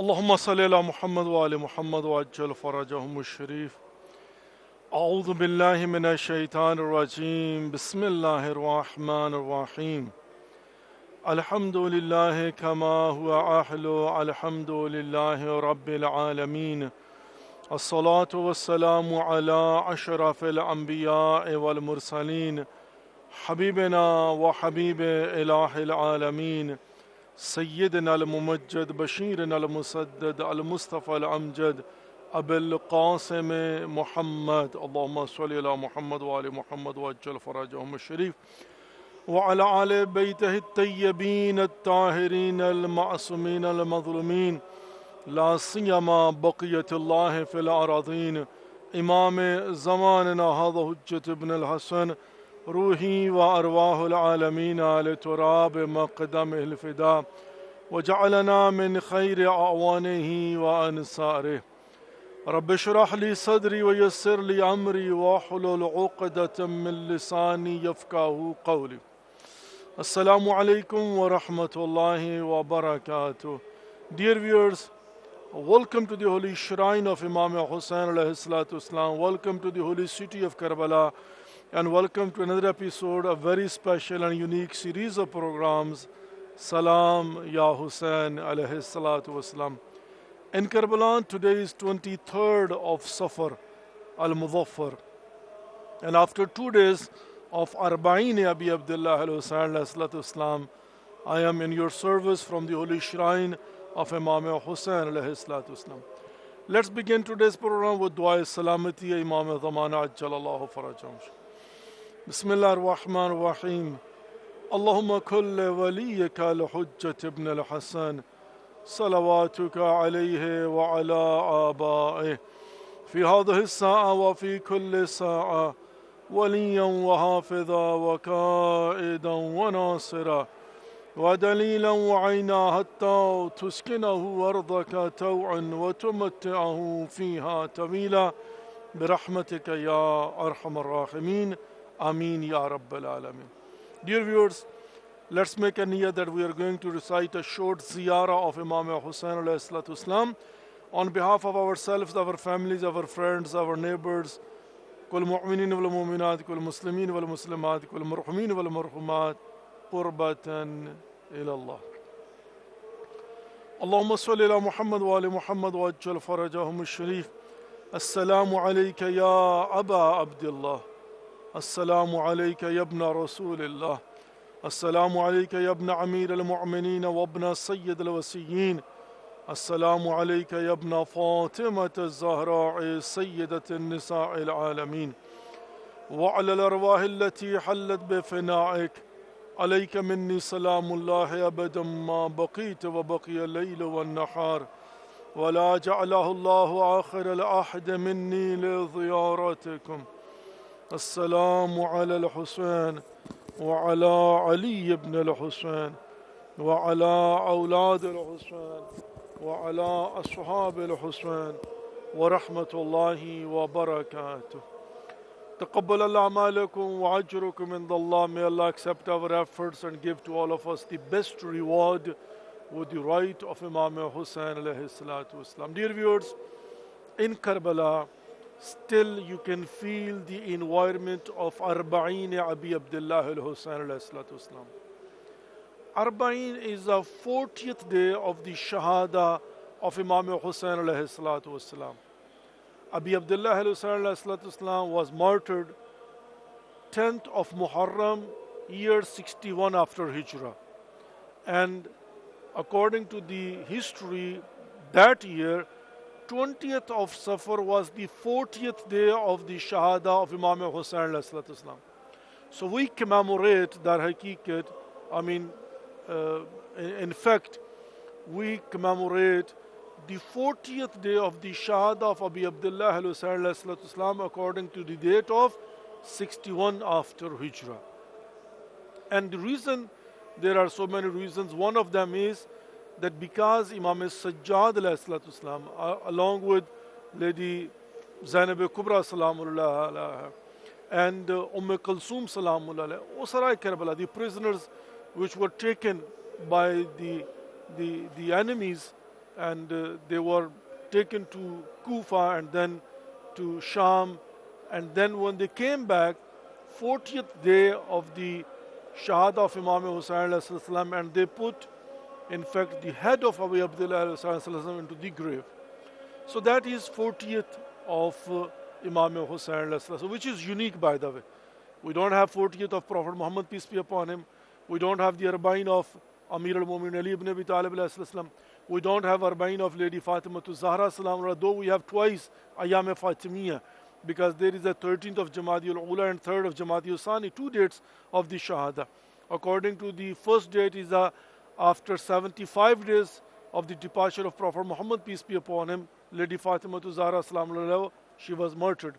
اللهم صل على محمد وآل محمد وعجل فرجهم الشريف. أعوذ بالله من الشيطان الرجيم. بسم الله الرحمن الرحيم. الحمد لله كما هو أهله. الحمد لله رب العالمين. الصلاة والسلام على أشرف الأنبياء والمرسلين حبيبنا وحبيب إله العالمين سيدنا الممجد بشيرنا المسدد المصطفى الأمجد أبي القاسم محمد. اللهم صل على محمد وآل محمد وعجل فرجهم الشريف وعلى آل بيته الطيبين الطاهرين المعصومين المظلومين لا سيما بقية الله في الأراضين إمام زماننا هذا حجة ابن الحسن روحي وأرواح العالمين على تراب مقدمه الفداء وجعلنا من خير أعوانه وأنصاره. رب اشرح لي صدري ويسر لي أمري واحلل عقدة من لساني يفقهوا قولي. Assalamu alaikum wa rahmatullahi wa barakatuh. Dear viewers, welcome to the holy shrine of Imam Hussain alayhi salatu islam. Welcome to the holy city of Karbala. And welcome to another episode, a very special and unique series of programs, Salam Ya Hussain alayhi salatu wasalam. In Karbala, today is 23rd of Safar al-Muzaffar. And after 2 days of Arba'in Abi Abdullah al-Hussain alayhi salatu wasalam, I am in your service from the holy shrine of Imam Hussain alayhi salatu wasalam. Let's begin today's program with Dua Salamati Imam Zamana Ajjalallahu Farajam. بسم الله الرحمن الرحيم. اللهم كل وليك لحجة ابن الحسن صلواتك عليه وعلى آبائه في هذه الساعة وفي كل ساعة وليا وحافظا وكائدا وناصرا ودليلا وعينا حتى تسكنه أرضك توعا وتمتعه فيها طويلا برحمتك يا أرحم الراحمين. Ameen Ya Rabbal Alameen. Dear viewers, let's make a niyyah that we are going to recite a short ziyarah of Imam Hussain alayhi salatu islam on behalf of ourselves, our families, our friends, our neighbors, كل مؤمنين والمؤمنات كل مسلمين والمسلمات كل مرحومين والمرحومات قربة إلى الله. اللهم صل على محمد وآل محمد وعجل فرجهم الشريف. السلام عليك يا أبا عبد الله. السلام عليك يا ابن رسول الله. السلام عليك يا ابن أمير المؤمنين وابن سيد الوصيين. السلام عليك يا ابن فاطمة الزهراء سيدة النساء العالمين وعلى الأرواح التي حلت بفنائك. عليك مني سلام الله أبدا ما بقيت وبقي الليل والنهار ولا جعله الله آخر العهد مني لزيارتكم. السلام على الحسين وعلى علي بن الحسين وعلى أولاد الحسين وعلى أصحاب الحسين ورحمة الله وبركاته. تقبل الله أعمالكم وأجركم عند الله. May Allah accept our efforts and give to all of us the best reward with the right of Imam Hussain alayhi salatu wasalam. Dear viewers, in Karbala, still you can feel the environment of Arba'in Abi Abdullah al-Hussain alayhi salatu wasalam. Arba'in is the 40th day of the Shahada of Imam Hussain alayhi salatu wasalam. Abi Abdullah al-Hussain alayhi salatu wasalam was martyred 10th of Muharram, year 61 after Hijrah. And according to the history, that year 20th of Safar was the 40th day of the Shahada of Imam Hussain alayhi salatu wasalam. So we commemorate that haqiqat. In fact, we commemorate the 40th day of the Shahada of Abi Abdullah al-Hussain alayhi salatu wasalam according to the date of 61 after Hijrah. And the reason, there are so many reasons. One of them is that because Imam Sajjad alayhi salatu wasalam, along with Lady Zainab Kubra salamullah alayha and Kulsum salamullah alayha, Usarai Karbala, the prisoners which were taken by the enemies, and they were taken to Kufa and then to Sham. And then when they came back, 40th day of the Shahada of Imam Hussain alayhi salam, and they put, in fact, the head of Abu Abdullah alayhi salam into the grave. So that is 40th of Imam Hussain alayhi salam, which is unique, by the way. We don't have 40th of Prophet Muhammad, peace be upon him. We don't have the Arba'in of Amir al-Mu'min Ali ibn Abi Talib alayhi salam. We don't have Arba'in of Lady Fatima to Zahra salam, though we have twice Ayyam Fatimiyya, because there is a 13th of Jamadi al-Ula and 3rd of Jamadi al-Sani, 2 dates of the Shahada. According to the first date is after 75 days of the departure of Prophet Muhammad, peace be upon him, Lady Fatima to Zahra salam, she was murdered.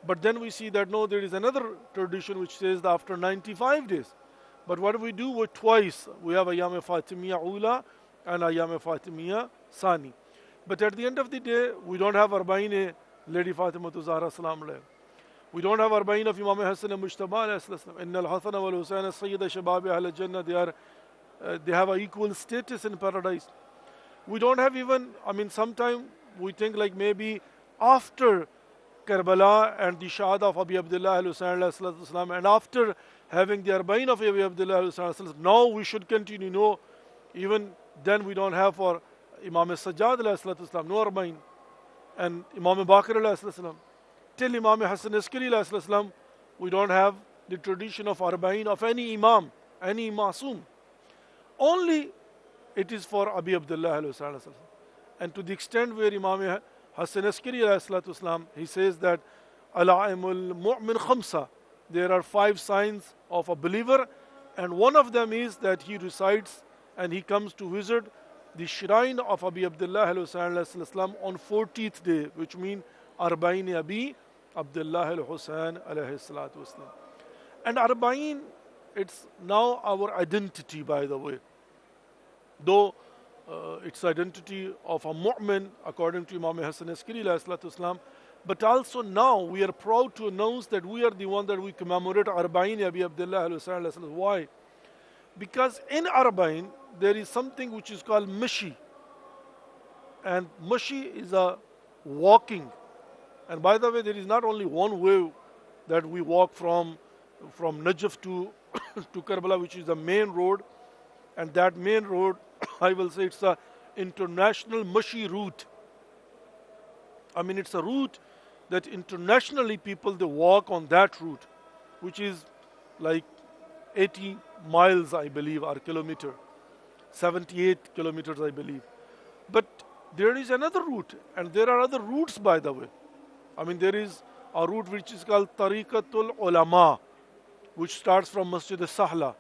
But then we see that no, there is another tradition which says that after 95 days. But what do we do with twice? We have Ayyam Fatimiyya Ula and Ayyam Fatimiyya Sani. But at the end of the day, we don't have Arba'in Lady Fatima to Zahra salam alayhi. We don't have Arba'in of Imam Hassan and Mujtaba alayhi salam. Inna al-Hasan wal Husayn Sayyida Shabab Ahl Jannah. They have an equal status in paradise. We don't have even, sometimes we think like maybe after Karbala and the Shahada of Abi Abdullah al-Husayn alayhi salam, and after having the Arba'in of Abi Abdullah al-Husayn alayhi salam, now we should continue. No, even then we don't have for Imam Sajjad alayhi salam, no Arba'in. And Imam Baqir alayhi salam. Till Imam Hassan Askari alayhi salam, we don't have the tradition of Arba'in of any Imam, any Masoom. Only it is for Abi Abdullah alayhi salam. And to the extent where Imam Hassan Askari alayhi salam, he says that Ala'imul Mu'min Khamsa, there are 5 signs of a believer, and one of them is that he recites and he comes to visit the shrine of Abi Abdullah al-Husayn on 40th day, which means Arba'in Abi Abdullah al-Husayn alayhi salatu wasalam. And Arba'in, it's now our identity, by the way. Though it's identity of a mu'min, according to Imam Hassan Askari alayhi salatu wasalam, but also now we are proud to announce that we are the one that we commemorate Arba'in Abi Abdullah al-Husayn alayhi salatu wasalam. Why? Because in Arba'in, there is something which is called Mashi. And Mashi is a walking. And by the way, there is not only one way that we walk from Najaf to Karbala, which is the main road. And that main road, I will say it's a international Mashi route. It's a route that internationally people, they walk on that route, which is like 80 miles, I believe, or kilometer. 78 kilometers, I believe. But there is another route, and there are other routes, by the way. There is a route which is called Tariqatul Ulama, which starts from Masjid al-Sahla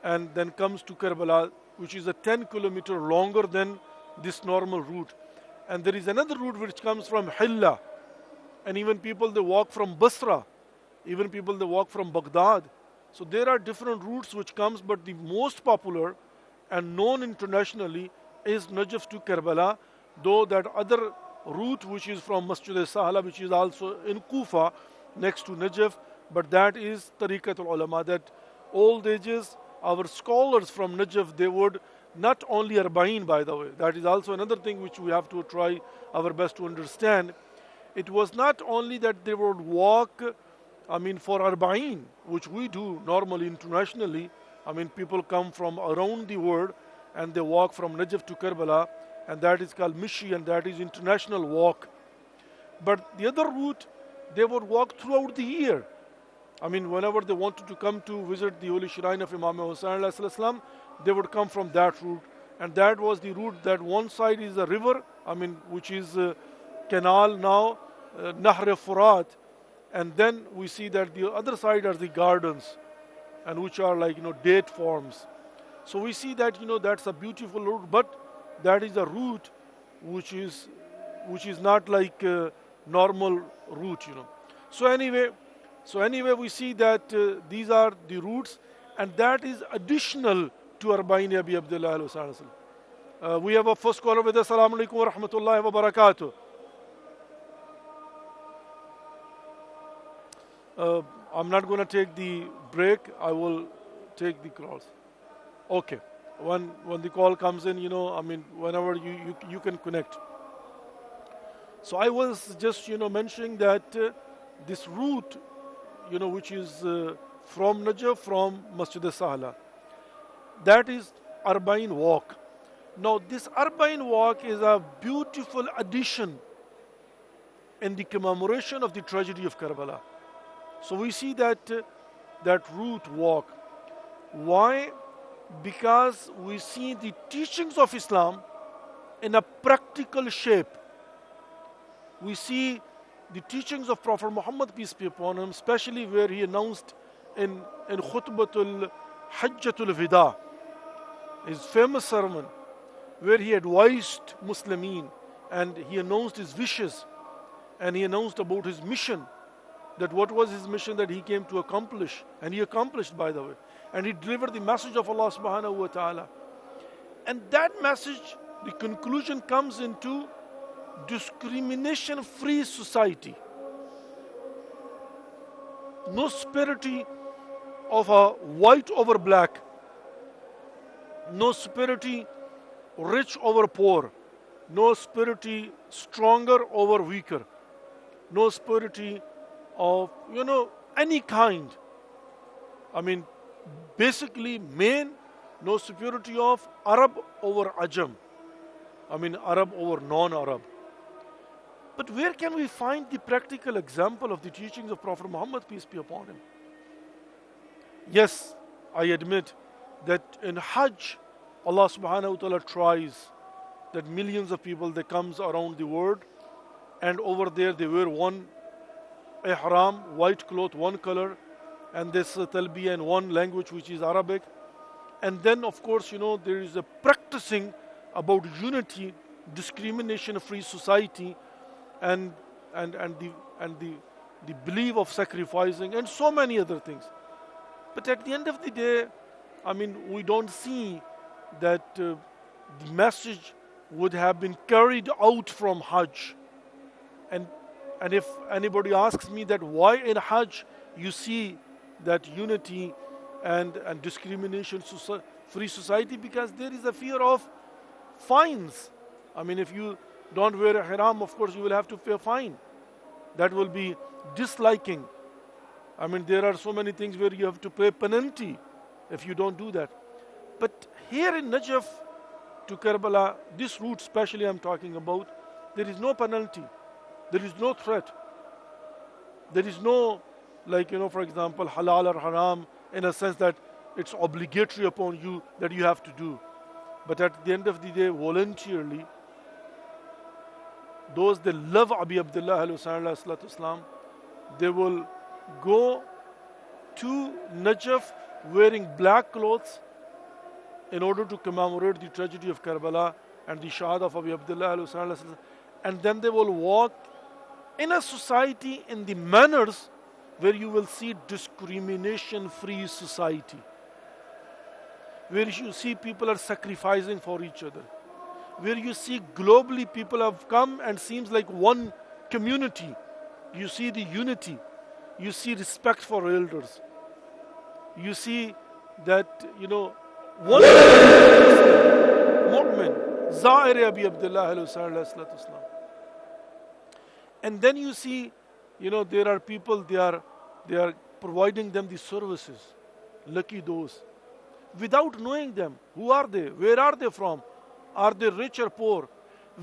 and then comes to Karbala, which is a 10 kilometer longer than this normal route. And there is another route which comes from Hilla, and even people, they walk from Basra, even people, they walk from Baghdad. So there are different routes which comes, but the most popular and known internationally is Najaf to Karbala, though that other route which is from Masjid al-Sahla, which is also in Kufa next to Najaf, but that is Tariqatul Ulama, that old ages our scholars from Najaf, they would not only Arba'in, by the way, that is also another thing which we have to try our best to understand. It was not only that they would walk for Arba'in, which we do normally internationally. People come from around the world and they walk from Najaf to Karbala, and that is called Mishi, and that is international walk. But the other route, they would walk throughout the year. Whenever they wanted to come to visit the holy shrine of Imam Hussain alayhi salam, they would come from that route. And that was the route that one side is a river, which is canal now, Nahr Furat. And then we see that the other side are the gardens, and which are like, date farms. So we see that, that's a beautiful route, but that is a route which is not like a normal route, So anyway, we see that these are the routes, and that is additional to Arba'in Abi Abdullah al-Husayn. We have a first caller with us. Assalamu alaikum wa rahmatullahi wa barakatuh. I'm not going to take the break. I will take the calls. Okay. when the call comes in, I mean, whenever you can connect. So I was just, mentioning that this route, which is from Najaf, from Masjid Sahla, that is Arba'in walk. Now, this Arba'in walk is a beautiful addition in the commemoration of the tragedy of Karbala. So we see that route walk. Why? Because we see the teachings of Islam in a practical shape. We see the teachings of Prophet Muhammad, peace be upon him, especially where he announced in Khutbatul Hajjatul Wida, his famous sermon, where he advised Muslimin and he announced his wishes and he announced about his mission, that what was his mission that he came to accomplish, and he accomplished, by the way, and he delivered the message of Allah subhanahu wa ta'ala. And that message, the conclusion comes into discrimination free society. No superiority of a white over black, no superiority rich over poor, no superiority stronger over weaker, no superiority of any kind. I mean, basically main, no superiority of Arab over Ajam, I mean Arab over non-Arab. But where can we find the practical example of the teachings of Prophet Muhammad, peace be upon him? Yes, I admit that in Hajj, Allah subhanahu wa ta'ala tries that millions of people, they comes around the world, and over there they wear one ihram, white cloth, one color, and this talbiyah in one language, which is Arabic. And then, of course, there is a practicing about unity, discrimination-free society, and the belief of sacrificing, and so many other things. But at the end of the day, I mean, we don't see that the message would have been carried out from Hajj. And if anybody asks me that why in Hajj you see that unity and discrimination free society, because there is a fear of fines. I mean, if you don't wear a haram, of course you will have to pay a fine. That will be disliking. I mean, there are so many things where you have to pay penalty if you don't do that. But here in Najaf to Karbala, this route especially I'm talking about, there is no penalty. There is no threat. There is no, for example, halal or haram, in a sense that it's obligatory upon you that you have to do. But at the end of the day, voluntarily, those that love Abi Abdullah al-Hussein, they will go to Najaf wearing black clothes in order to commemorate the tragedy of Karbala and the Shahada of Abi Abdullah al-Hussein, and then they will walk in a society in the manners where you will see discrimination-free society, where you see people are sacrificing for each other, where you see globally people have come and seems like one community. You see the unity, you see respect for elders, you see that, one mu'min, Za'ir Abi Abdullah al-Hussein. And then you see, there are people, they are providing them the services. Lucky those. Without knowing them, who are they? Where are they from? Are they rich or poor?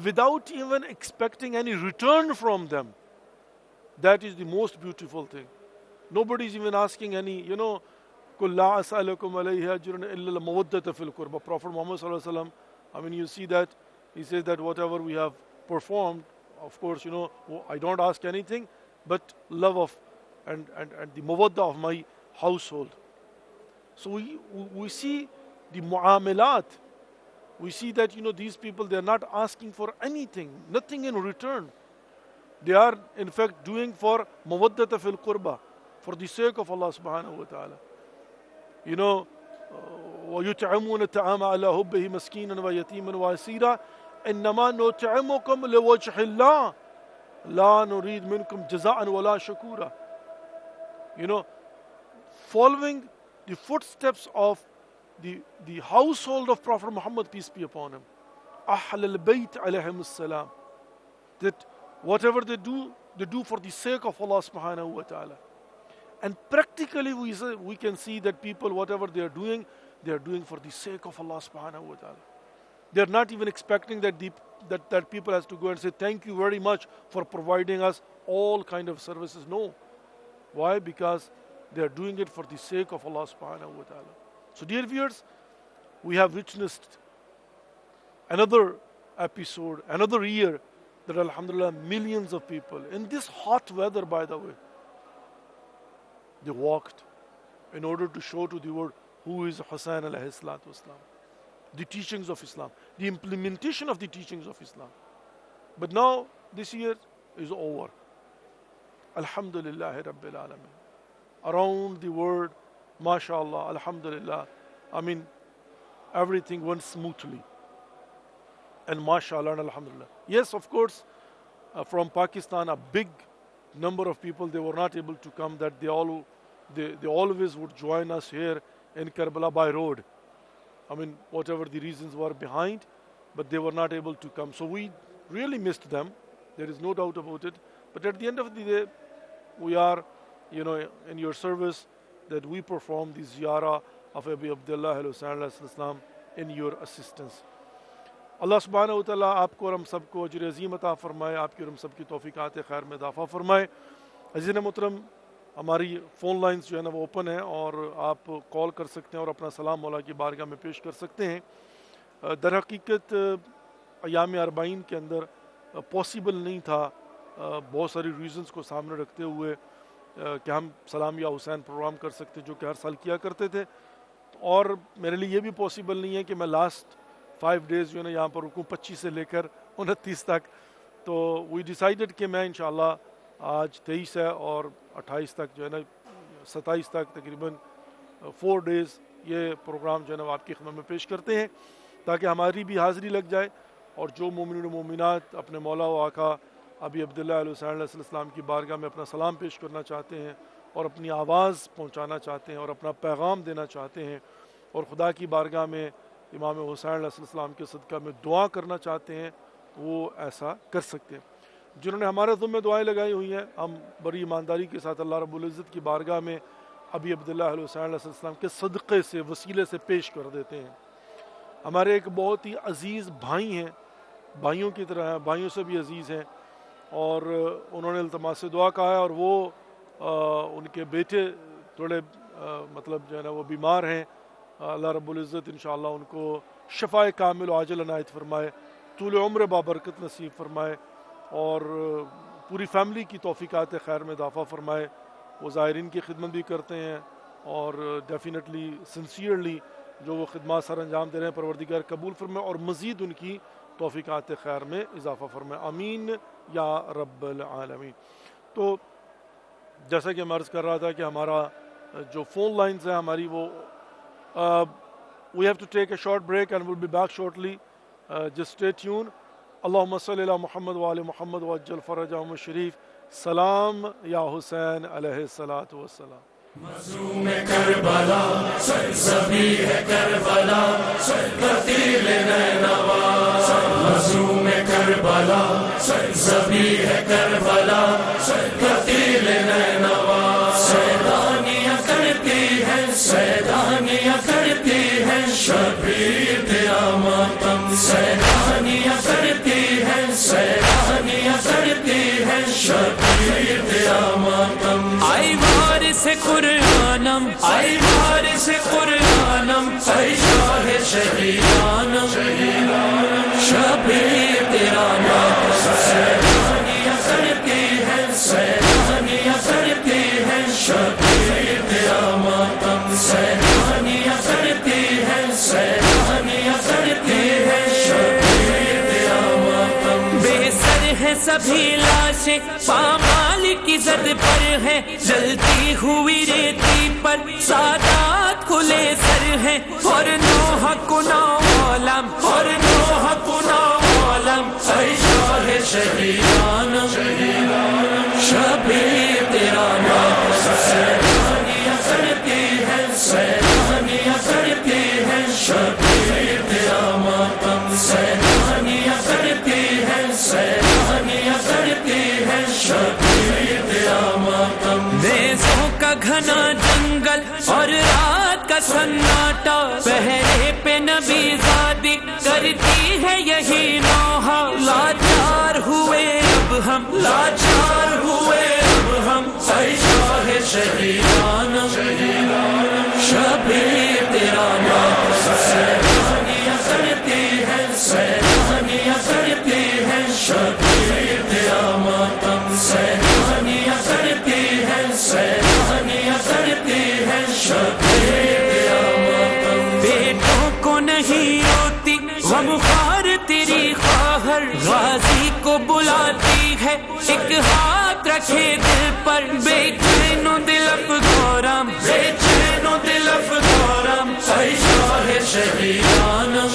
Without even expecting any return from them. That is the most beautiful thing. Nobody is even asking any, قُلْ لَا أَسْأَلُكُمْ عَلَيْهِ أَجْرًا إِلَّا الْمَوَدَّةَ فِي الْقُرْبَى. Prophet Muhammad sallallahu alaihi wasallam, I mean, you see that, he says that whatever we have performed, of course, I don't ask anything but love of and the mawaddah of my household. So we see the mu'amalat. We see that, these people, they are not asking for anything, nothing in return. They are, in fact, doing for mawaddata fil qurba, for the sake of Allah subhanahu wa ta'ala. وَيُطْعِمُونَ الطَّعَامَ عَلَى حُبِّهِ مِسْكِينًا وَيَتِيمًا وَأَسِيرًا إِنَّمَا نُطْعِمُكُمْ لِوَجْهِ اللَّهِ لَا نُرِيدُ مِنْكُمْ جَزَاءً وَلَا شُكُورًا. Following the footsteps of the household of Prophet Muhammad, peace be upon him, Ahl al-Bayt alayhim as-salam, that whatever they do for the sake of Allah subhanahu wa ta'ala. And practically we can see that people, whatever they are doing for the sake of Allah subhanahu wa ta'ala. They are not even expecting that people has to go and say, thank you very much for providing us all kind of services. No. Why? Because they are doing it for the sake of Allah subhanahu wa ta'ala. So dear viewers, we have witnessed another episode, another year that alhamdulillah millions of people in this hot weather, by the way, they walked in order to show to the world who is Hussain alayhi salatu wasalam, the teachings of Islam, the implementation of the teachings of Islam. But now this year is over. Alhamdulillah Rabbil Alameen. Around the world, mashallah, alhamdulillah, I mean, everything went smoothly. And mashallah and alhamdulillah. Yes, of course, from Pakistan, a big number of people, they were not able to come, that they always would join us here in Karbala by road. I mean, whatever the reasons were behind, but they were not able to come. So we really missed them. There is no doubt about it. But at the end of the day, we are, in your service, that we perform the ziyarah of Abi Abdullah al-Hussain in your assistance. اللہ سبحانہ و تعالیٰ آپ کو اور ہم سب کو اجر عظیم عطا فرمائے, آپ کی اور ہم سب کی توفیقات خیر میں اضافہ فرمائے. عزیزان محترم, ہماری فون لائنز جو ہے نا وہ اوپن ہیں اور آپ کال کر سکتے ہیں اور اپنا سلام مولا کی بارگاہ میں پیش کر سکتے ہیں. در حقیقت ایام 40 کے اندر پاسبل نہیں تھا, بہت ساری ریزنز کو سامنے رکھتے ہوئے, کہ ہم سلام یا حسین پروگرام کر سکتے جو کہ ہر سال کیا کرتے تھے. اور میرے لیے یہ بھی پاسبل نہیں ہے کہ میں لاسٹ 5 days جو ہے نا یہاں پر رکوں, 25 سے لے کر 29 تک. تو وی ڈیسائیڈڈ کہ میں انشاءاللہ آج 23 ہے اور 28 تک جو ہے نا 27 تک تقریباً 4 days یہ پروگرام جو ہے نا آپ کی خدمت میں پیش کرتے ہیں, تاکہ ہماری بھی حاضری لگ جائے اور جو مومنین و مومنات اپنے مولا و آقا ابی عبداللہ علیہ السلام کی بارگاہ میں اپنا سلام پیش کرنا چاہتے ہیں اور اپنی آواز پہنچانا چاہتے ہیں اور اپنا پیغام دینا چاہتے ہیں اور خدا کی بارگاہ میں امام حسین علیہ السلام کے صدقہ میں دعا کرنا چاہتے ہیں, وہ ایسا کر سکتے ہیں. جنہوں نے ہمارے ذمہ دعائیں لگائی ہوئی ہیں, ہم بڑی ایمانداری کے ساتھ اللہ رب العزت کی بارگاہ میں ابی عبداللہ علیہ السلام کے صدقے سے, وسیلے سے پیش کر دیتے ہیں. ہمارے ایک بہت ہی عزیز بھائی ہیں, بھائیوں کی طرح ہیں, بھائیوں سے بھی عزیز ہیں, اور انہوں نے التماس دعا کہا ہے, اور وہ ان کے بیٹے تھوڑے مطلب جو ہے نا وہ بیمار ہیں. اللہ رب العزت انشاءاللہ ان کو شفائے کامل و عاجل عنایت فرمائے, طول عمر بابرکت نصیب فرمائے, اور پوری فیملی کی توفیقات خیر میں اضافہ فرمائے. وہ زائرین کی خدمت بھی کرتے ہیں اور ڈیفینیٹلی سنسیئرلی جو وہ خدمات سر انجام دے رہے ہیں, پروردگار قبول فرمائے اور مزید ان کی توفیقات خیر میں اضافہ فرمائے. آمین یا رب العالمین. تو جیسا کہ میں عرض کر رہا تھا کہ ہمارا جو فون لائنز ہیں ہماری وہ we have to take a short break and we'll be back shortly. Just stay tuned. اللهم صل على محمد وآل محمد وعجل فرجهم الشريف. سلام یا حسین علیہ الصلاۃ والسلام. مظلوم کربلا سرزمی ہے کربلا قتیل نینوا. مظلوم کربلا سرزمی ہے کربلا قتیل نینوا. سیدانیاں کرتی ہیں, سیدانیاں کرتی ہیں شبیر تیرا ماتم. سیدانیاں کرتی ہیں, سیدانیاں کرتی ہیں شبیر تیرا ماتم. آئی وارث قرآنم, آئی وارث قرآنم, آئی شاہ شہیدانم, شبیر تیرا ماتم. سیدانیاں کرتی ہیں, سیدانیاں کرتی ہیں شبیر تیرا ماتم. سیدانیاں کرتی ہیں, سیدانیاں کرتی ہیں شبیر تیرا ماتم. بے سر ہے سبھی لاشیں, پامال کی زد پر ہے, جلتی ہوئی ریتی پر سادات کھلے سر ہیں. اور نوح کنا عالم, اور نوح کنا عالم, اے شاہ شہیدانم, شبیر تیرا ماتم. سیدانیاں کرتی ہیں, سیدانیاں کرتی ہیں سیلانیاں کرتی ہیں سیلانیاں کرتی ہیں شبیر تیرا ماتم نیزوں کا گھنا جنگل اور رات کا سناٹا پہرے پہ نبی زادی کرتی ہے یہی نوحہ لاچار ہوئے اب ہم لاچار ہوئے اب ہم اے شاہ شہیدانم شبیر تیرا ماتم سیلانیاں کرتی ہیں سیلانیاں کرتی ہیں شبیر تیرا ماتم سیلانیاں کرتی ہیں سیلانیاں کرتی ہیں شبیر تیرا ماتم بیٹوں کو نہیں ہوتی غمخوار تیری خواہر غازی کو بلاتی ہے ایک ہاتھ رکھے دل پر بے چین و دل افگورم بے چین و دل افگورم اے شاہ شہیدانم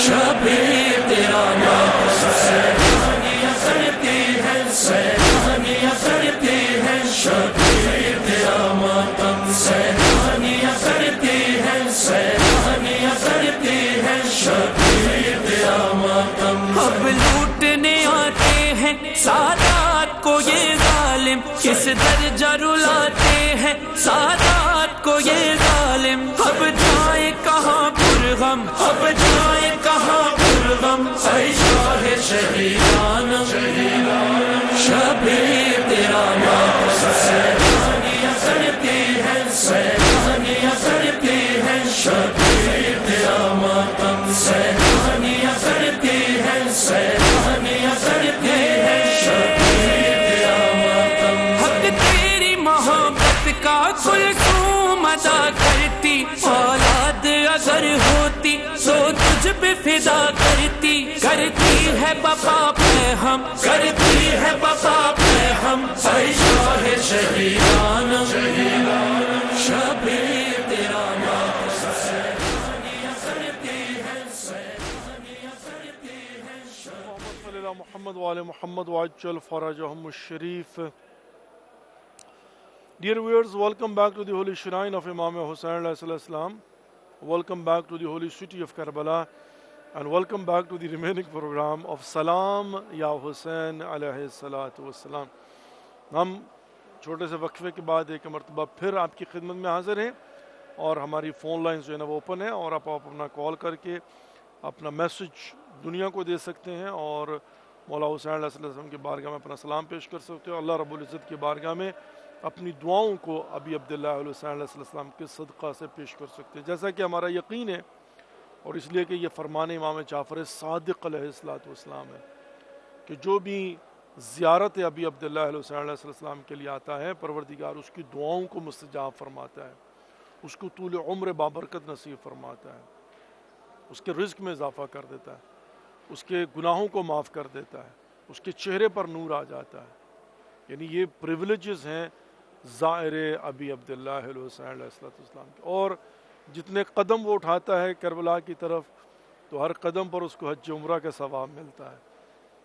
شبیر تیرا ماتم سیلانیاں کرتی ہیں سیلانیاں کرتی ہیں شبیر تیرا ماتم سیلانیاں کرتی ہیں سیلانیاں کرتی ہیں شبیر تیرا ماتم اب لوٹنے آتے ہیں سادات کو یہ ظالم کس درجہ رلاتے ہیں سادات کو یہ ظالم اب جائیں کہاں پرغم اب جائیں کہاں پرغم اے شاہ شہیدانم شبیر تیرا ماتم سیلانیاں کرتی ہیں سیلانیاں کرتی ہیں شبیر تیرا ماتم سیلانیاں کرتی ہیں سیلانیاں کرتی ہیں شبیر تیرا ماتم حق تیری محبت کا کلثوم ادا کرتی اولاد اگر ہوتی تو تجھ پہ فدا کرتی کرتی ہے بپا پہ ہم کرتی ہے بپا پہ ہم اے شاہ شہیدانم شبیر تیرا ماتم سیلانیاں کرتی ہیں سیلانیاں کرتی ہیں محمد صلی اللہ محمد وآل محمد وعجل فرجهم الشریف. Dear viewers, welcome back to the holy shrine of Imam Hussain alayhi salam. Welcome back to the holy city of Karbala and welcome back to the remaining program of Salam Ya Hussain alayhi salatu wassalam. ہم چھوٹے سے وقفے کے بعد ایک مرتبہ پھر آپ کی خدمت میں حاضر ہیں اور ہماری فون لائنز جو ہے نا وہ اوپن ہے اور آپ اپنا کال کر کے اپنا میسج دنیا کو دے سکتے ہیں اور مولا حسین علیہ السلام کی بارگاہ میں اپنا سلام پیش کر سکتے ہیں. اللہ رب العزت کی بارگاہ میں اپنی دعاؤں کو ابی عبداللہ علیہ حسین علیہ السلام کے صدقہ سے پیش کر سکتے ہیں جیسا کہ ہمارا یقین ہے اور اس لیے کہ یہ فرمان امام جعفر صادق علیہ السلام ہے کہ جو بھی زیارت ابی عبداللہ علیہ حسین علیہ السلام کے لیے آتا ہے پروردگار اس کی دعاؤں کو مستجاب فرماتا ہے, اس کو طول عمر بابرکت نصیب فرماتا ہے, اس کے رزق میں اضافہ کر دیتا ہے, اس کے گناہوں کو معاف کر دیتا ہے, اس کے چہرے پر نور آ جاتا ہے. یعنی یہ پریولیجز ہیں زائر ابی عبداللہ علیہ حسین علیہ السلام کے. اور جتنے قدم وہ اٹھاتا ہے کربلا کی طرف تو ہر قدم پر اس کو حج عمرہ کا ثواب ملتا ہے.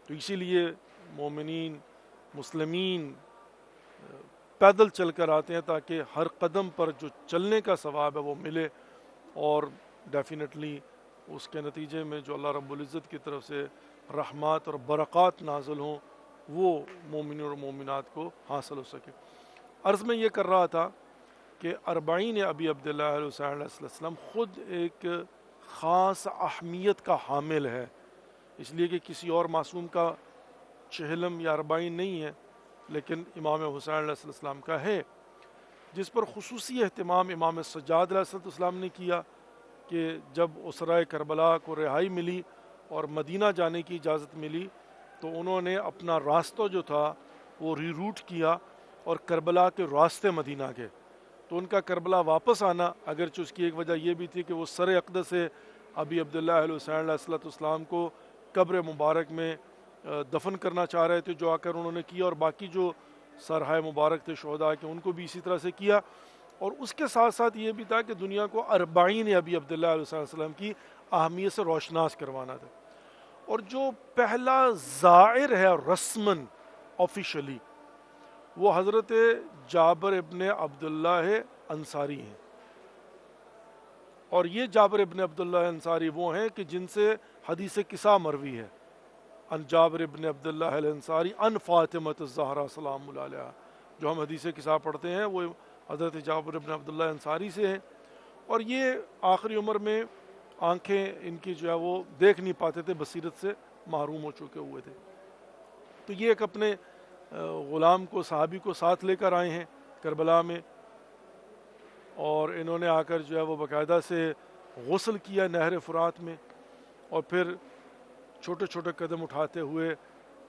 تو اسی لیے مومنین مسلمین پیدل چل کر آتے ہیں تاکہ ہر قدم پر جو چلنے کا ثواب ہے وہ ملے اور ڈیفینیٹلی اس کے نتیجے میں جو اللہ رب العزت کی طرف سے رحمات اور برکات نازل ہوں وہ مومنین اور مومنات کو حاصل ہو سکے. عرض میں یہ کر رہا تھا کہ اربعین ابی عبداللہ علیہ حسین علیہ السلام خود ایک خاص اہمیت کا حامل ہے, اس لیے کہ کسی اور معصوم کا چہلم یا اربعین نہیں ہے لیکن امام حسین علیہ السلام کا ہے, جس پر خصوصی اہتمام امام سجاد علیہ السلام نے کیا کہ جب اسرائے کربلا کو رہائی ملی اور مدینہ جانے کی اجازت ملی تو انہوں نے اپنا راستہ جو تھا وہ ری روٹ کیا اور کربلا کے راستے مدینہ کے. تو ان کا کربلا واپس آنا اگرچہ اس کی ایک وجہ یہ بھی تھی کہ وہ سر اقدس سے ابی عبداللہ علیہ حسین علیہ السلام کو قبر مبارک میں دفن کرنا چاہ رہے تھے, جو آ کر انہوں نے کیا, اور باقی جو سرہائے مبارک تھے شہداء کے ان کو بھی اسی طرح سے کیا. اور اس کے ساتھ ساتھ یہ بھی تھا کہ دنیا کو اربعین ابی عبداللہ علیہ السلام کی اہمیت سے روشناس کروانا تھا. اور جو پہلا زائر ہے رسماً آفیشلی وہ حضرت جابر ابن عبداللہ انصاری ہیں. اور یہ جابر ابن عبداللہ انصاری وہ ہیں کہ جن سے حدیث قصہ مروی ہے ان جابر ابن عبداللہ الانصاری ان فاطمہ الزہرا سلام اللہ علیہا. جو ہم حدیث قصہ پڑھتے ہیں وہ حضرت جابر ابن عبداللہ انصاری سے ہیں، اور یہ آخری عمر میں آنکھیں ان کی جو ہے وہ دیکھ نہیں پاتے تھے، بصیرت سے محروم ہو چکے ہوئے تھے. تو یہ ایک اپنے غلام کو، صحابی کو ساتھ لے کر آئے ہیں کربلا میں، اور انہوں نے آ کر جو ہے وہ باقاعدہ سے غسل کیا نہر فرات میں، اور پھر چھوٹے چھوٹے قدم اٹھاتے ہوئے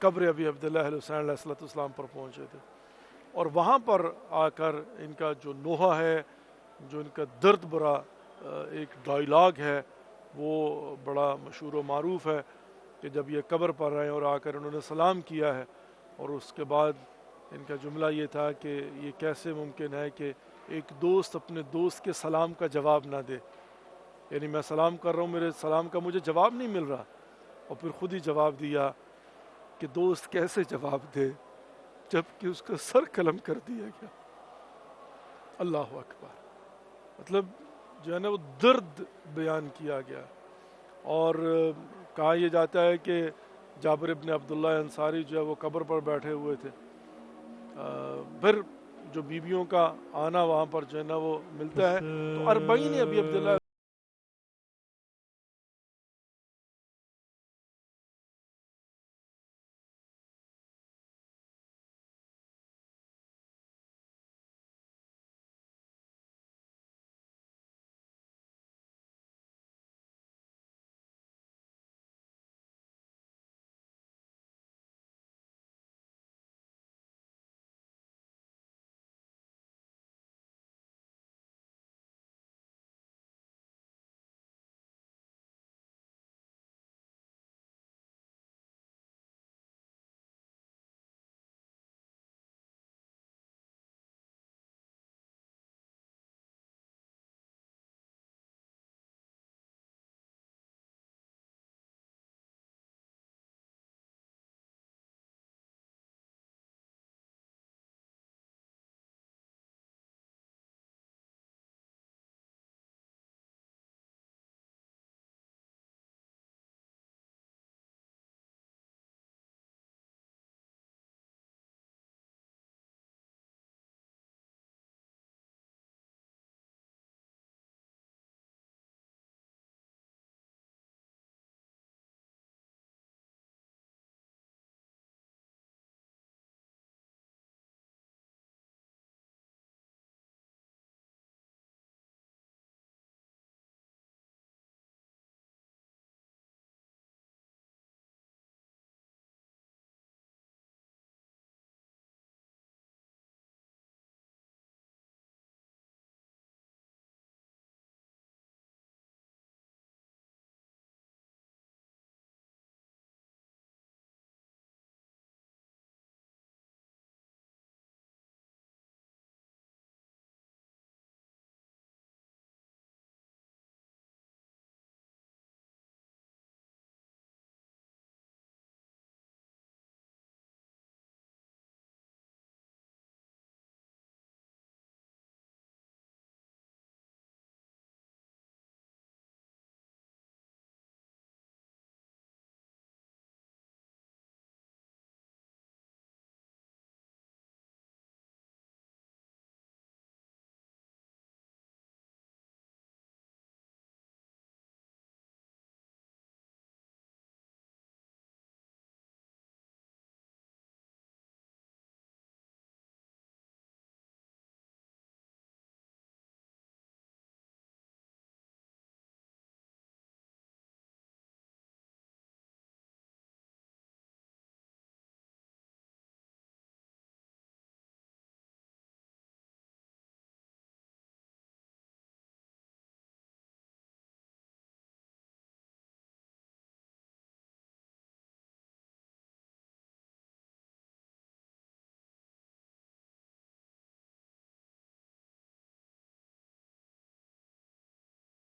قبر ابی عبداللہ الحسین علیہ السلام پر پہنچے تھے. اور وہاں پر آ کر ان کا جو نوحہ ہے، جو ان کا درد بھرا ایک ڈائلاگ ہے، وہ بڑا مشہور و معروف ہے کہ جب یہ قبر پر آئے اور آ کر انہوں نے سلام کیا ہے، اور اس کے بعد ان کا جملہ یہ تھا کہ یہ کیسے ممکن ہے کہ ایک دوست اپنے دوست کے سلام کا جواب نہ دے. یعنی میں سلام کر رہا ہوں، میرے سلام کا مجھے جواب نہیں مل رہا. اور پھر خود ہی جواب دیا کہ دوست کیسے جواب دے جب کہ اس کا سر قلم کر دیا گیا. اللہ اکبر. مطلب جو ہے نا وہ درد بیان کیا گیا. اور کہا یہ جاتا ہے کہ جابر ابن عبداللہ انصاری جو ہے وہ قبر پر بیٹھے ہوئے تھے. پھر جو بیویوں کا آنا وہاں پر جو ہے نا وہ ملتا ہے. تو 40 ابی عبداللہ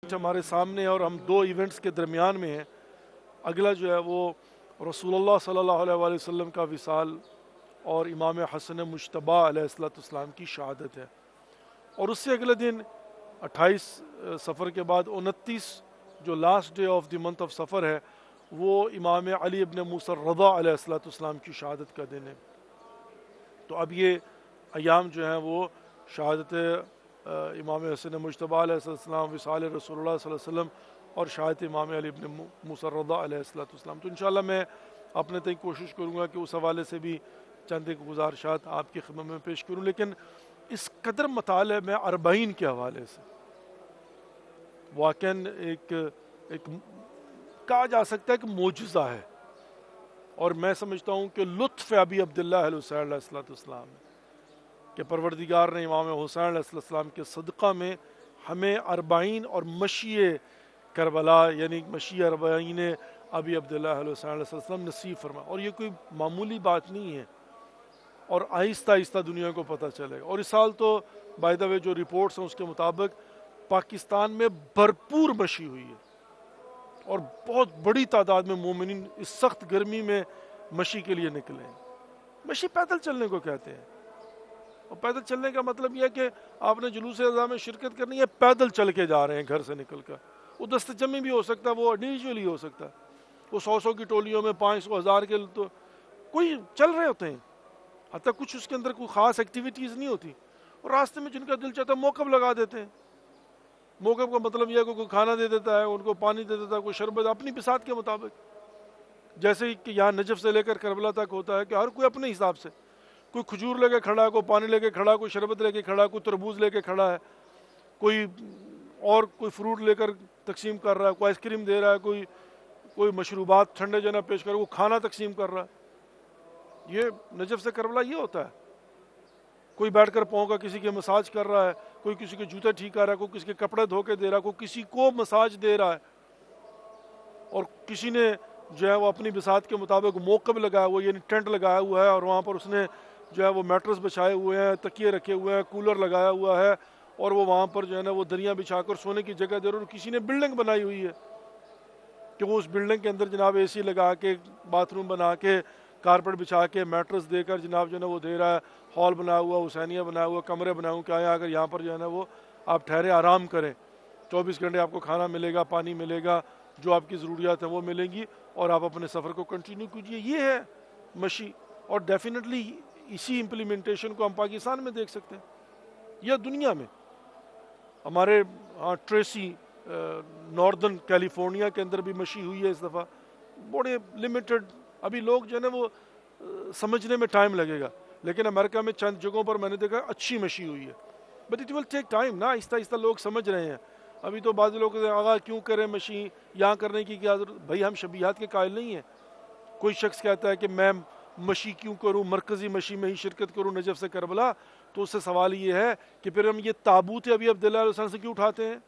ہمارے سامنے ہے، اور ہم دو ایونٹس کے درمیان میں ہیں. اگلا جو ہے وہ رسول اللہ صلی اللہ علیہ وآلہ وسلم کا وصال اور امام حسن مجتبیٰ علیہ السلام کی شہادت ہے. اور اس سے اگلے دن 28 سفر کے بعد 29 جو last day of the month of سفر ہے، وہ امام علی ابن موسیٰ الرضا علیہ السلام کی شہادت کا دن ہے۔ تو اب یہ ایام جو ہیں وہ شہادت امام حسن مجتبیٰ علیہ السلام، وصال رسول اللہ صلی اللہ علیہ وسلم، اور شہادت امام علی ابن موسیٰ الرضا علیہ السلام۔ تو انشاءاللہ میں اپنے تک کوشش کروں گا کہ اس حوالے سے بھی چند ایک گزارشات آپ کی خدمت میں پیش کروں، لیکن اس قدر مطالعہ میں 40 کے حوالے سے واقعاً ایک کہا جا سکتا ہے کہ معجزہ ہے، اور میں سمجھتا ہوں کہ لطف ابی عبداللہ الحسین علیہ السلام ہے کہ پروردگار نے امام حسین علیہ السلام کے صدقہ میں ہمیں 40 اور مشی کربلا یعنی مشی 40 ابی عبداللہ الحسین علیہ السلام نصیب فرمایا، اور یہ کوئی معمولی بات نہیں ہے، اور آہستہ آہستہ دنیا کو پتہ چلے گا۔ اور اس سال تو بائی دا وے جو رپورٹس ہیں اس کے مطابق پاکستان میں بھرپور مشی ہوئی ہے، اور بہت بڑی تعداد میں مومنین اس سخت گرمی میں مشی کے لیے نکلے ہیں۔ مشی پیدل چلنے کو کہتے ہیں، اور پیدل چلنے کا مطلب یہ ہے کہ آپ نے جلوس اعضاء میں شرکت کرنی ہے، پیدل چل کے جا رہے ہیں گھر سے نکل کر۔ وہ دست جمعی بھی ہو سکتا ہے، وہ انڈیویجولی ہو سکتا ہے، وہ 100 کی ٹولیوں میں 500 1000 کے تو کوئی چل رہے ہوتے ہیں، حتیٰ کچھ اس کے اندر کوئی خاص ایکٹیویٹیز نہیں ہوتی، اور راستے میں جن کا دل چاہتا ہے موقف لگا دیتے ہیں۔ موقف کا مطلب یہ ہے کہ کوئی کھانا دے دیتا ہے، ان کو پانی دے دیتا ہے، کوئی شربت اپنی بساط کے مطابق، جیسے کہ یہاں نجف سے لے کر کربلا تک ہوتا ہے کہ ہر کوئی اپنے حساب سے، کوئی کھجور لے کے کھڑا ہے، کوئی پانی لے کے کھڑا ہے، کوئی شربت لے کے کھڑا ہے، کوئی تربوز لے کے کھڑا ہے، کوئی فروٹ لے کر تقسیم کر رہا ہے، کوئی آئس کریم دے رہا ہے، کوئی مشروبات ٹھنڈے جنا پیش کر رہا ہے، کوئی کھانا تقسیم کر رہا ہے۔ یہ نجف سے کربلا یہ ہوتا ہے۔ کوئی بیٹھ کر پاؤں کا کسی کے مساج کر رہا ہے، کوئی کسی کے جوتے ٹھیک کر رہا ہے، کوئی کسی کے کپڑے دھو کے دے رہا ہے، کوئی کسی کو مساج دے رہا ہے، اور کسی نے جو ہے وہ اپنی بساط کے مطابق موقف لگایا ہوا، یعنی ٹینٹ لگایا ہوا ہے، اور وہاں پر اس نے جو ہے وہ میٹرس بچھائے ہوئے ہیں، تکیے رکھے ہوئے ہیں، کولر لگایا ہوا ہے، اور وہ وہاں پر جو ہے نا وہ دریاں بچھا کر سونے کی جگہ دے رہا ہے۔ اور کسی نے بلڈنگ بنائی ہوئی ہے کہ وہ اس بلڈنگ کے اندر جناب اے سی لگا کے، باتھ روم بنا کے، کارپیٹ بچھا کے، میٹرس دے کر جناب جو ہے نا وہ دے رہا ہے، ہال بنا ہوا، حسینیہ بنا ہوا، کمرے بنائے ہوئے کہ آئیں اگر یہاں پر جو ہے نا وہ آپ ٹھہرے آرام کریں، 24 گھنٹے آپ کو کھانا ملے گا، پانی ملے گا، جو آپ کی ضروریات ہیں وہ ملیں گی، اور آپ اپنے سفر کو کنٹینیو کیجیے۔ یہ ہے مشی، اور ڈیفینیٹلی اسی امپلیمنٹیشن کو ہم پاکستان میں دیکھ سکتے ہیں یا دنیا میں۔ ہمارے ٹریسی ناردرن کیلیفورنیا کے اندر بھی مشی ہوئی ہے اس دفعہ، بڑے لمیٹڈ، ابھی لوگ جو ہے نا وہ سمجھنے میں ٹائم لگے گا، لیکن امریکہ میں چند جگہوں پر میں نے دیکھا اچھی مشی ہوئی ہے، but it will take time نا، آہستہ آہستہ لوگ سمجھ رہے ہیں۔ ابھی تو بعض لوگ آگاہ کیوں کریں مشی، یہاں کرنے کی کیا ضرورت؟ بھائی ہم شبیہات کے قائل نہیں ہیں۔ کوئی شخص کہتا ہے کہ میں مشی کیوں کروں، مرکزی مشی میں ہی شرکت کروں نجف سے کربلا، تو اس سے سوال یہ ہے کہ پھر ہم یہ تابوت ابی عبداللہ علیہ السلام سے کیوں اٹھاتے ہیں؟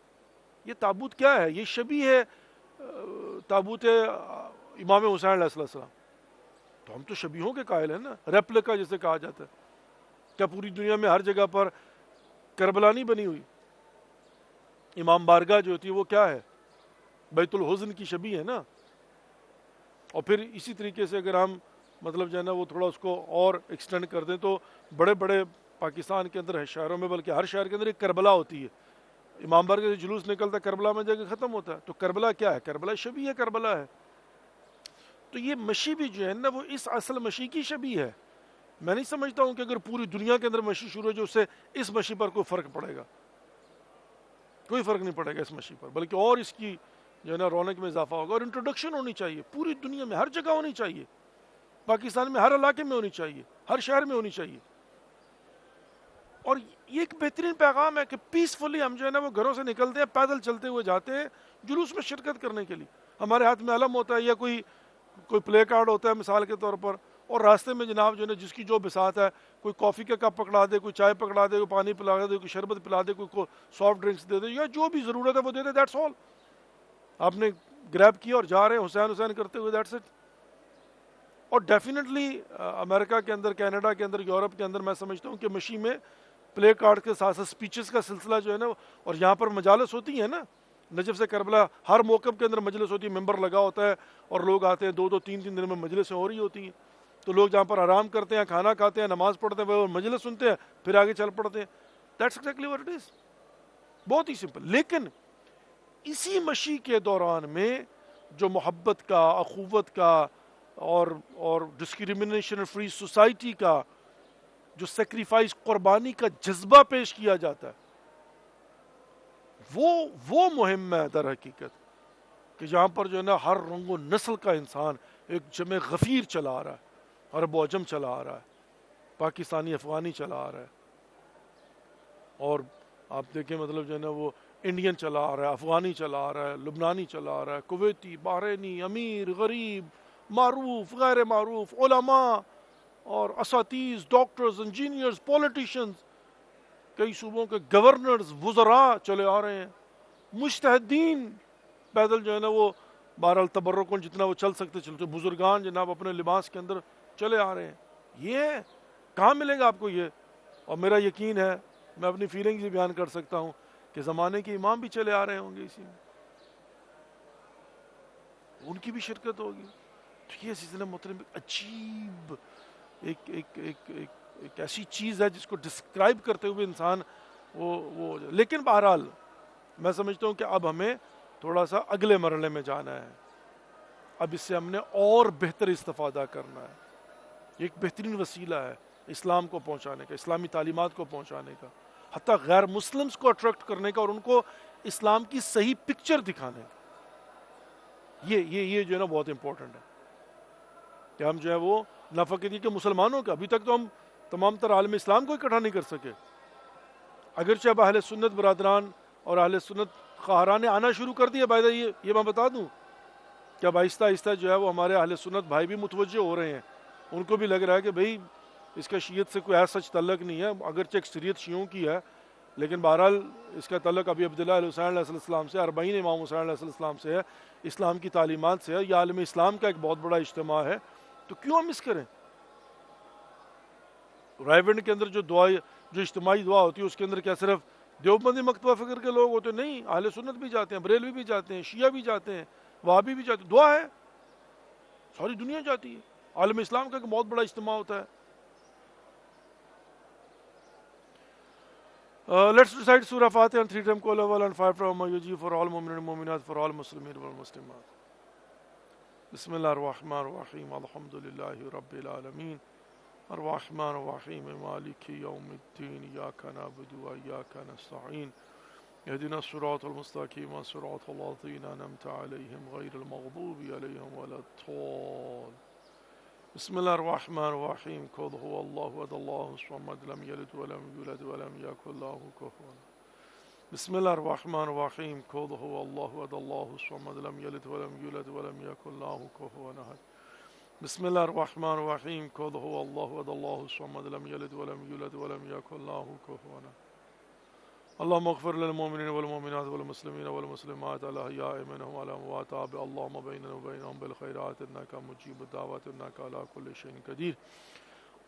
یہ تابوت کیا ہے؟ یہ شبیہ ہے تابوت امام حسین علیہ السلام، تو ہم تو شبیہوں کے قائل ہیں نا، ریپلکا جسے کہا جاتا ہے۔ کیا پوری دنیا میں ہر جگہ پر کربلا نہیں بنی ہوئی؟ امام بارگاہ جو ہوتی ہے وہ کیا ہے؟ بیت الحزن کی شبیہ ہے نا۔ اور پھر اسی طریقے سے اگر ہم مطلب جو ہے نا وہ تھوڑا اس کو اور ایکسٹینڈ کر دیں تو بڑے بڑے پاکستان کے اندر ہے شہروں میں، بلکہ ہر شہر کے اندر ایک کربلا ہوتی ہے، امام بارگاہ سے جلوس نکلتا ہے، کربلا میں جا کے ختم ہوتا ہے۔ تو کربلا کیا ہے؟ کربلا شبیہ کربلا ہے۔ تو یہ مشی بھی جو ہے نا وہ اس اصل مشی کی شبیہ ہے۔ میں نہیں سمجھتا ہوں کہ اگر پوری دنیا کے اندر مشی شروع ہو جو اس سے اس مشی پر کوئی فرق پڑے گا، کوئی فرق نہیں پڑے گا اس مشی پر، بلکہ اور اس کی جو ہے نا رونق میں اضافہ ہوگا، اور انٹروڈکشن ہونی چاہیے پوری دنیا میں، ہر جگہ ہونی چاہیے، پاکستان میں ہر علاقے میں ہونی چاہیے، ہر شہر میں ہونی چاہیے۔ اور یہ ایک بہترین پیغام ہے کہ پیسفلی ہم جو ہے نا وہ گھروں سے نکلتے ہیں، پیدل چلتے ہوئے جاتے ہیں جلوس میں شرکت کرنے کے لیے، ہمارے ہاتھ میں علم ہوتا ہے یا کوئی پلے کارڈ ہوتا ہے مثال کے طور پر، اور راستے میں جناب جو ہے نا جس کی جو بساط ہے، کوئی کافی کا کپ پکڑا دے، کوئی چائے پکڑا دے، کوئی پانی پلا دے، کوئی شربت پلا دے، کوئی سافٹ ڈرنکس دے دے، یا جو بھی ضرورت ہے وہ دے دے، دیٹس آل۔ آپ نے گریب کیا اور جا رہے ہیں حسین حسین کرتے ہوئے، دیٹس اٹ۔ اور ڈیفینیٹلی امریکہ کے اندر، کینیڈا کے اندر، یورپ کے اندر میں سمجھتا ہوں کہ مشی میں پلے کارڈ کے ساتھ ساتھ اسپیچز کا سلسلہ جو ہے نا، اور یہاں پر مجالس ہوتی ہیں نا، نجف سے کربلا ہر موقف کے اندر مجلس ہوتی ہے، ممبر لگا ہوتا ہے اور لوگ آتے ہیں، 2-3 دن میں مجلسیں ہو رہی ہوتی ہیں، تو لوگ جہاں پر آرام کرتے ہیں، کھانا کھاتے ہیں، نماز پڑھتے ہیں، وہ مجلس سنتے ہیں، پھر آگے چل پڑتے ہیں۔ That's exactly what it is, بہت ہی سمپل۔ لیکن اسی مشی کے دوران میں جو محبت کا، اخوت کا اور ڈسکریمنیشن فری سوسائٹی کا، جو سیکریفائس، قربانی کا جذبہ پیش کیا جاتا ہے، وہ مہم ہے در حقیقت، کہ جہاں پر جو ہے نا ہر رنگ و نسل کا انسان ایک جمع غفیر چلا آ رہا ہے، عرب و عجم چلا آ رہا ہے، پاکستانی افغانی چلا آ رہا ہے، اور آپ دیکھیں مطلب جو ہے نا وہ انڈین چلا آ رہا ہے، افغانی چلا آ رہا ہے، لبنانی چلا آ رہا ہے، کویتی، بحرینی، امیر، غریب، معروف، غیر معروف، علماء اور اساتذہ، ڈاکٹرز، انجینئرز، پولیٹیشنز، کئی صوبوں کے گورنرز، وزراء چلے آ رہے ہیں، مجتہدین پیدل جو ہے نا وہ بہرحال تبرکن جتنا وہ چل سکتے چلتے، بزرگان جناب اپنے لباس کے اندر چلے آ رہے ہیں۔ یہ کہاں ملے گا آپ کو یہ؟ اور میرا یقین ہے، میں اپنی فیلنگز بھی بیان کر سکتا ہوں کہ زمانے کے امام بھی چلے آ رہے ہوں گے اسی میں، ان کی بھی شرکت ہوگی۔ تو یہ سلسلہ محترم عجیب ایک ایسی چیز ہے جس کو ڈسکرائب کرتے ہوئے انسان وہ لیکن بہرحال میں سمجھتا ہوں کہ اب ہمیں تھوڑا سا اگلے مرحلے میں جانا ہے، اب اس سے ہم نے اور بہتر استفادہ کرنا ہے۔ یہ ایک بہترین وسیلہ ہے اسلام کو پہنچانے کا، اسلامی تعلیمات کو پہنچانے کا، حتیٰ غیر مسلمز کو اٹریکٹ کرنے کا اور ان کو اسلام کی صحیح پکچر دکھانے کا۔ یہ جو ہے نا بہت امپورٹنٹ ہے کہ ہم جو ہے وہ نہ فقط یہ کہ مسلمانوں کا، ابھی تک تو ہم تمام تر عالم اسلام کو اکٹھا نہیں کر سکے، اگرچہ اب اہل سنت برادران اور اہل سنت خواہران نے آنا شروع کر دیا، بائی یہ میں بتا دوں کہ اب آہستہ آہستہ جو ہے وہ ہمارے اہل سنت بھائی بھی متوجہ ہو رہے ہیں، ان کو بھی لگ رہا ہے کہ بھئی اس کا شیعت سے کوئی ایسا سچ تعلق نہیں ہے، اگرچہ اکثریت شیعوں کی ہے لیکن بہرحال اس کا تعلق ابھی عبداللہ علیہ حسین علیہ السلام سے، 40 امام حسین علیہ السلام سے ہے، اسلام کی تعلیمات سے ہے، یہ عالم اسلام کا ایک بہت بڑا اجتماع ہے، تو کیوں ہم مس کریں؟ رائیونڈ کے اندر جو اجتماعی دعا ہوتی ہے اس کے اندر کیا صرف دیوبندی مکتبہ فکر کے لوگ ہوتے؟ نہیں، اہل سنت بھی جاتے ہیں، بریلوی بھی جاتے ہیں، شیعہ بھی جاتے ہیں، وہابی بھی جاتے ہیں، دعا ہے، ساری دنیا جاتی ہے، عالم اسلام کا ایک بہت بڑا اجتماع ہوتا ہے۔ Let's recite Surah Fatiha and 3 times Qul huwallahu and 5 times Yuji for all mu'minin and mu'minat, for all Muslimin wal Muslimat. Bismillahir Rahmanir Rahim. Alhamdulillahi Rabbil Alameen. Ar-Rahmanir Rahim. Maliki Yawmiddin. Iyyaka na'budu wa iyyaka nasta'in. اهدنا الصراط المستقيم صراط الذين أنعمت عليهم غير المغضوب عليهم ولا الضالين. بسم الله الرحمن الرحيم. قل هو الله أحد الله الصمد لم يلد ولم يولد ولم يكن له كفوا أحد. بسم الله الرحمن الرحيم. قل هو الله أحد الله الصمد لم يلد ولم يولد ولم يكن له كفوا أحد. بسم الله الرحمن الرحيم. قل هو الله أحد الله الصمد لم يلد ولم يولد ولم يكن له كفوا أحد. اللهم اغفر للمؤمنين والمؤمنات والمسلمين والمسلمات الأحياء منهم والأموات، اللهم بيننا وبينهم بالخيرات إنك مجيب الدعوات إنك على كل شيء قدير.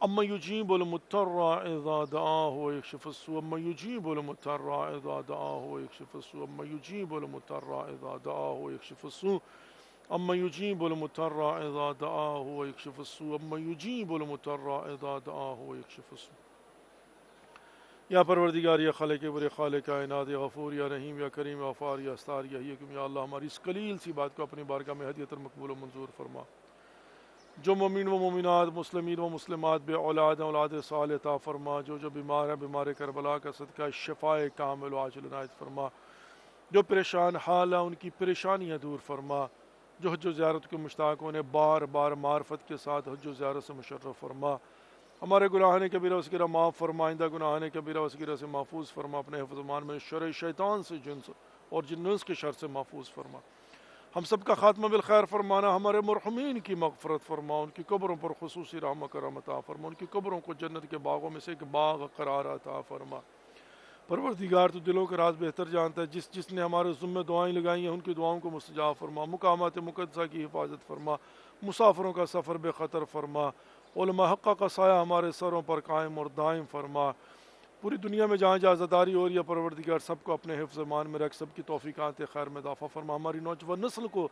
أما يجيب المضطر إذا دعاه ويكشف السوء، أما يجيب المضطر إذا دعاه ويكشف السوء، أما يجيب المضطر إذا دعاه ويكشف السوء، أما يجيب المضطر إذا دعاه ويكشف السوء، أما يجيب المضطر إذا دعاه ويكشف السوء. یا پروردگار، یا خالق بر خالق کائنات، یا غفور، یا رحیم، یا کریم، یا غفار، یا استار، یا حکیم، یا اللہ ہماری اس قلیل سی بات کو اپنی بارگاہ میں ہدیۃ مقبول و منظور فرما۔ جو مومن و مومنات، مسلمین و مسلمات بے اولاد ہیں، اولاد صالح عطا فرما۔ جو بیمار ہیں، بیمار کربلا کا صدقہ شفائے کامل و عاجل عنایت فرما۔ جو پریشان حال ہیں ان کی پریشانیاں دور فرما۔ جو حج و زیارت کے مشتاق ہونے بار بار معرفت کے ساتھ حج و زیارت سے مشرف فرما۔ ہمارے گناہان کبیرہ و صغیرہ معاف فرما، آئندہ گناہان کبیرہ و صغیرہ سے محفوظ فرما، اپنے حفظ امان میں شر شیطان سے، جنس اور جنس کے شر سے محفوظ فرما۔ ہم سب کا خاتمہ بالخیر فرمانا، ہمارے مرحومین کی مغفرت فرما، ان کی قبروں پر خصوصی رحم و کرم عطا فرما، ان کی قبروں کو جنت کے باغوں میں سے ایک باغ قرار عطا فرما۔ پروردگار تو دلوں کے راز بہتر جانتا ہے، جس نے ہمارے ذمہ دعائیں لگائی ہیں ان کی دعاؤں کو مستجاب فرما، مقامات مقدسہ کی حفاظت فرما، مسافروں کا سفر بے خطر فرما، علماء حقہ کا سایہ ہمارے سروں پر قائم اور دائم فرما۔ پوری دنیا میں جہاں جہاں زداری ہو رہی ہے پروردگار سب کو اپنے حفظ ایمان میں رکھ، سب کی توفیقات خیر میں اضافہ فرما۔ ہماری نوجوان نسل کو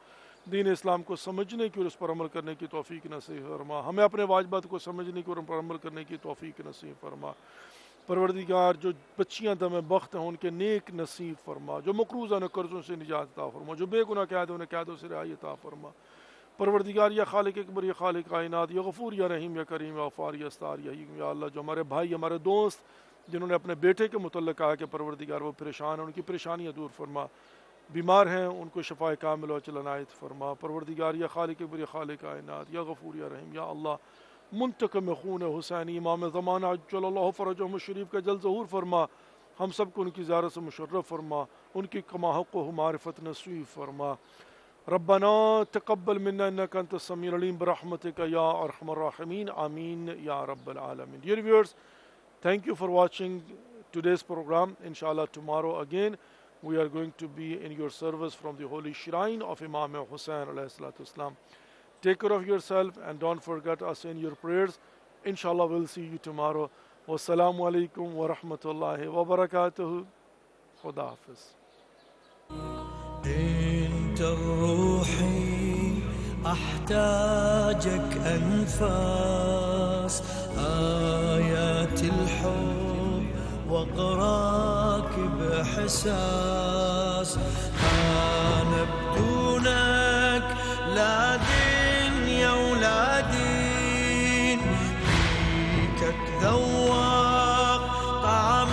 دین اسلام کو سمجھنے کی اور اس پر عمل کرنے کی توفیق نصیب فرما۔ ہمیں اپنے واجبات کو سمجھنے کی اور ان پر عمل کرنے کی توفیق نصیب فرما۔ پروردگار جو بچیاں دم بخت ہیں ان کے نیک نصیب فرما، جو مقروضہ نے قرضوں سے نجات عطا فرما، جو بے گناہ قید انہیں قیدوں سے رہائی عطا فرما۔ پروردگار یا خالق اکبر یا خالق کائنات یا غفور یا رحیم یا کریم یا غفار یا استار یا حکیم، یا اللہ جو ہمارے بھائی ہمارے دوست جنہوں نے اپنے بیٹے کے متعلق کہا کہ پروردگار وہ پریشان ہیں، ان کی پریشانیاں دور فرما، بیمار ہیں ان کو شفاء کامل و عاجل عنایت فرما۔ پروردگار یا خالق اکبر یا خالق کائنات یا غفور یا رحیم، یا اللہ منتقم خون حسینی امام زمانہ عجل اللہ فرجہم الشریف کا جلد ظہور فرما، ہم سب کو ان کی زیارت سے مشرف فرما، ان کی کما حق و معرفت نصیب فرما۔ ربنا تقبل منا انك انت السميع العليم برحمتك يا ارحم الراحمين آمین یا رب العالمین۔ Dear viewers, thank you for watching today's program. Inshallah tomorrow again we are going to be in your service from the holy shrine of Imam Hussain alayhi salatu wasalam. Take care of yourself and don't forget us in your prayers. Inshallah we'll see you tomorrow. Wassalamu alaikum wa rahmatullahi wa barakatuh. Khuda Hafiz. انت الروحي احتاجك انفاس ايات الحب واقراك باحساس، انا بدونك لا دنيا ولا دين، فيك اتذوق طعم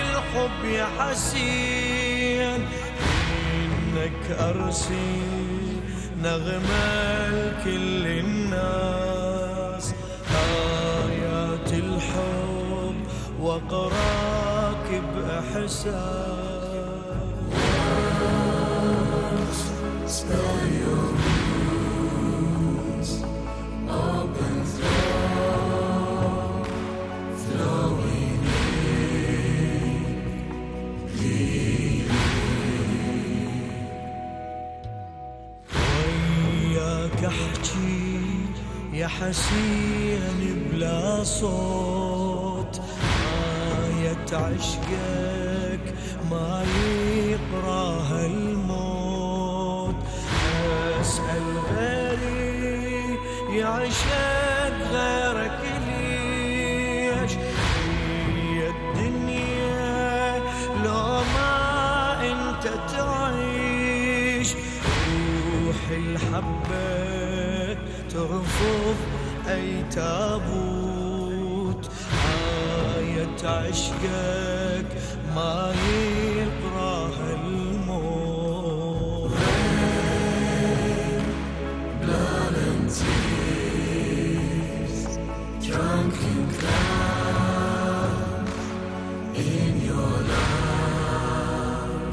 الحب يا حسين، إنك أرسل نغمة لكل الناس، آيات الحب وأقراك بإحساس. Spell your wounds, open throat, flowing in, احكي يا حسين بلا صوت، آية عشقك ما يقراها الموت، أسأل غيري يعشق غيرك ليش، هي الدنيا لو ما انت تعيش، روح الحبة ترفض أي تابوت، آية عشقك ما يقراها الموت. Rain, blood and tears, drunken clouds in your love,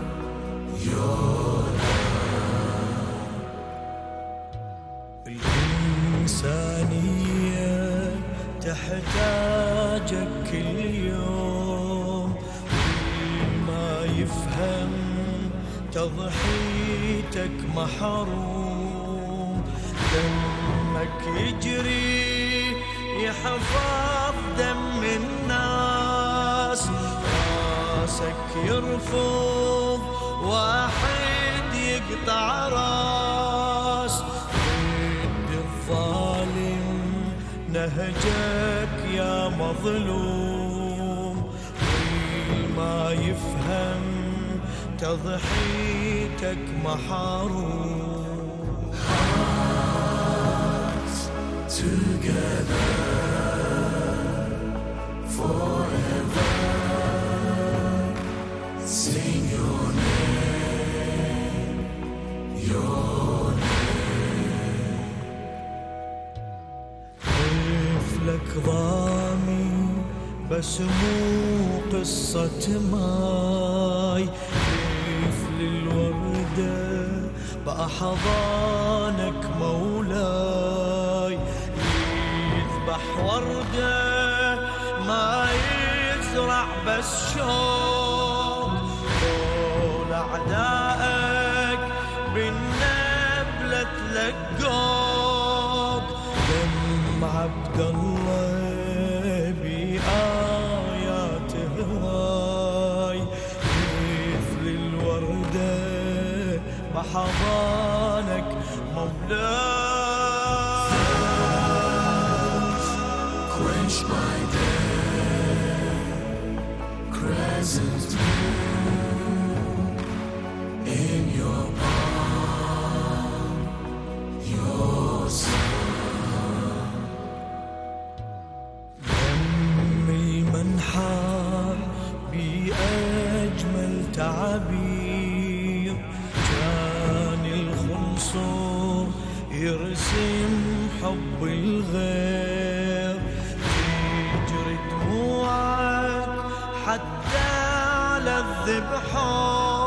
your الإنسانية تحتاجك كل يوم، ما يفهم تضحيتك محروم، دمك يجري يحفظ دم الناس، راسك يرفض واحد يقطع راس، الظالم نهجك يا مظلوم، والما يفهم تضحيتك محروم. Hearts together forever, sing your name, your لك ضامي بس مو قصة ماي، كيف للوردة بأحضانك مولاي، يذبح وردة ما يزرع بس شوق، طول أعدائك بالنبلة تلقوك، دم عبد الله بآيات هواي، مثل الوردة بحضانك مولاي. Quench my day presence in your palm, your son. دم المنحار بأجمل تعابير كان الخنصر يرسم حب الغير تجري دموعك حتى على الذبحان